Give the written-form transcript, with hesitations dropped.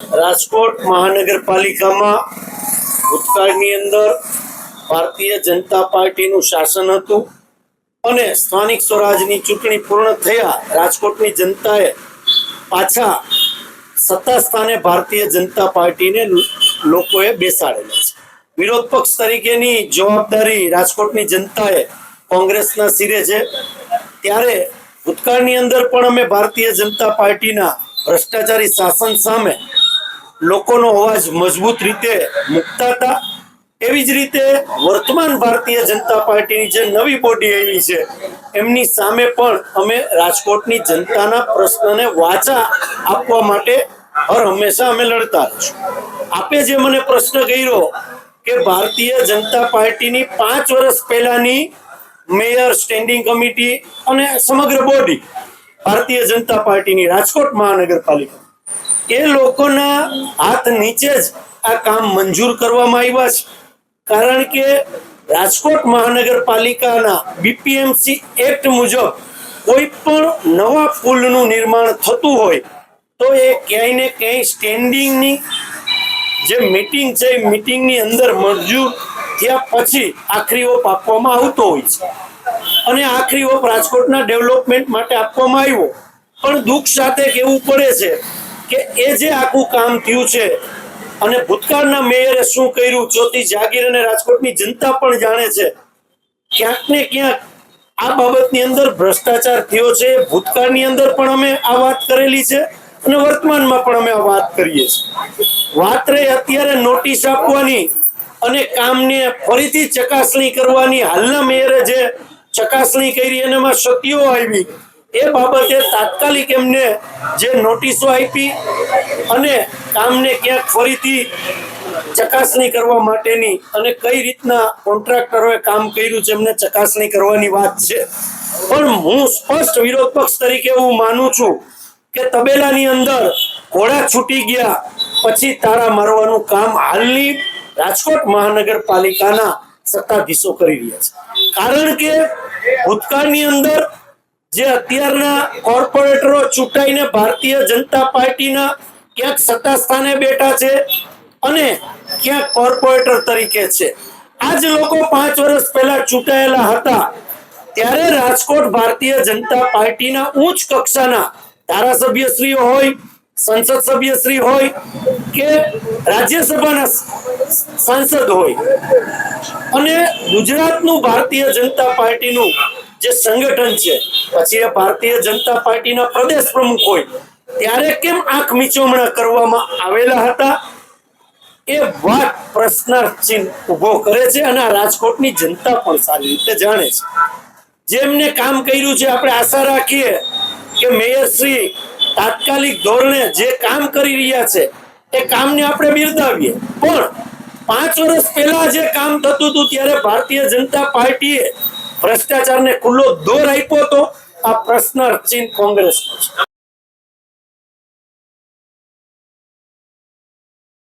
રાજકોટ મહાનગરપાલિકામાં ભૂતકાળની અંદર ભારતીય જનતા પાર્ટીનું શાસન હતું અને સ્થાનિક સ્વરાજની ચૂંટણી પૂર્ણ થયા રાજકોટની જનતાએ પાછા સત્તા સ્થાને ભારતીય જનતા પાર્ટીને લોકોએ બેસાડેલા છે. વિરોધ પક્ષ તરીકેની જવાબદારી રાજકોટની જનતાએ કોંગ્રેસના સિરે છે. ત્યારે ભૂતકાળની અંદર પણ અમે ભારતીય જનતા પાર્ટીના ભ્રષ્ટાચારી શાસન સામે લોકોનો અવાજ મજબૂત રીતે મૂકતા હતા. એવી જ રીતે વર્તમાન ભારતીય જનતા પાર્ટીની જે નવી બોડી આવી છે એમની સામે પણ અમે રાજકોટની જનતાના પ્રશ્નને વાચા આપવા માટે હર હંમેશા અમે લડતા રહીશું. આપે જે મને પ્રશ્ન કર્યો કે ભારતીય જનતા પાર્ટીની 5 વર્ષ પહેલાની મેયર, સ્ટેન્ડિંગ કમિટી અને સમગ્ર બોડી ભારતીય જનતા પાર્ટીની રાજકોટ મહાનગરપાલિકા એ લોકોના હાથ નીચે જ આ કામ મંજૂર કરવામાં આવ્યા છે. કારણ કે રાજકોટ મહાનગરપાલિકાના બીપીએમસી એક્ટ મુજબ કોઈ પણ નવા પુલનું નિર્માણ થતું હોય તો એ ક્યાંય ને ક્યાંય સ્ટેન્ડિંગની જે મીટિંગ છે એ મીટિંગની અંદર મંજૂર થયા પછી આખરી ઓપ આપવામાં આવતો હોય છે અને આખરી ઓપ રાજકોટના ડેવલપમેન્ટ માટે આપવામાં આવ્યો. પણ દુઃખ સાથે કહેવું પડે છે કે એ જે આખું કામ થયું છે અને ભૂતકાળના મેયરે શું કર્યું ચોથી જાગીર અને રાજકોટની જનતા પણ જાણે છે. ક્યાંક ને ક્યાંક આ બાબતની અંદર ભ્રષ્ટાચાર થયો છે. ભૂતકાળની અંદર પણ અમે આ વાત કરેલી છે અને વર્તમાનમાં પણ અમે આ વાત કરીએ છીએ. વાત રહી અત્યારે નોટિસ આપવાની અને કામને ફરીથી ચકાસણી કરવાની, હાલના મેયરે જે ચકાસણી કરી અને એમાં ક્ષતિઓ આવી એ બાબતે તાત્કાલિક એમને જે નોટિસો આપી અને કામને ક્યાંક ફરીથી ચકાસણી કરવા માટેની અને કઈ રીતના કોન્ટ્રાક્ટરોએ કામ કર્યું છે એમને ચકાસણી કરવાની વાત છે. પણ હું સ્પષ્ટ વિરોધ પક્ષ તરીકે એવું માનું છું કે તબેલાની અંદર ઘોડા છૂટી ગયા પછી તાળા મારવાનું કામ હાલની રાજકોટ મહાનગરપાલિકાના સત્તાધીશો કરી રહ્યા છે. કારણ કે ભૂતકાળની અંદર જે અત્યારના કોર્પોરેટરો ચૂંટાઈને ભારતીય જનતા પાર્ટીના ક્યાંક સત્તા સ્થાને બેઠા છે અને ક્યાંક કોર્પોરેટર તરીકે છે. આ જ લોકો 5 વર્ષ પહેલા ચૂંટાયેલા હતા ત્યારે રાજકોટ ભારતીય જનતા પાર્ટીના ઉચ્ચ કક્ષાના ધારાસભ્યશ્રીઓ હોય, સંસદ સભ્યશ્રી હોય કે રાજ્યસભાના સાંસદ હોય અને ગુજરાતનું ભારતીય જનતા પાર્ટીનું જે સંગઠન છે પછી એ ભારતીય જનતા પાર્ટીના પ્રદેશ પ્રમુખ હોય ત્યારે કેમ આંખ મીચોમણા કરવામાં આવેલા હતા એ વાત પ્રશ્નાર્થ ચિહ્ન ઉભો કરે છે અને આ રાજકોટની જનતા પણ સારી રીતે જાણે છે. જેમને કામ કર્યું છે આપણે આશા રાખીએ કે મેયરશ્રી તાત્કાલિક ધોરણે જે કામ કરી રહ્યા છે એ કામને આપણે બિરદાવીએ. પણ 5 વર્ષ પહેલા જે કામ થતું હતું ત્યારે ભારતીય જનતા પાર્ટીએ ભ્રષ્ટાચારને ખુલ્લો દોર આપ્યો હતો. આ પ્રશ્નાર્થ ચિહ્ન કોંગ્રેસનો છે.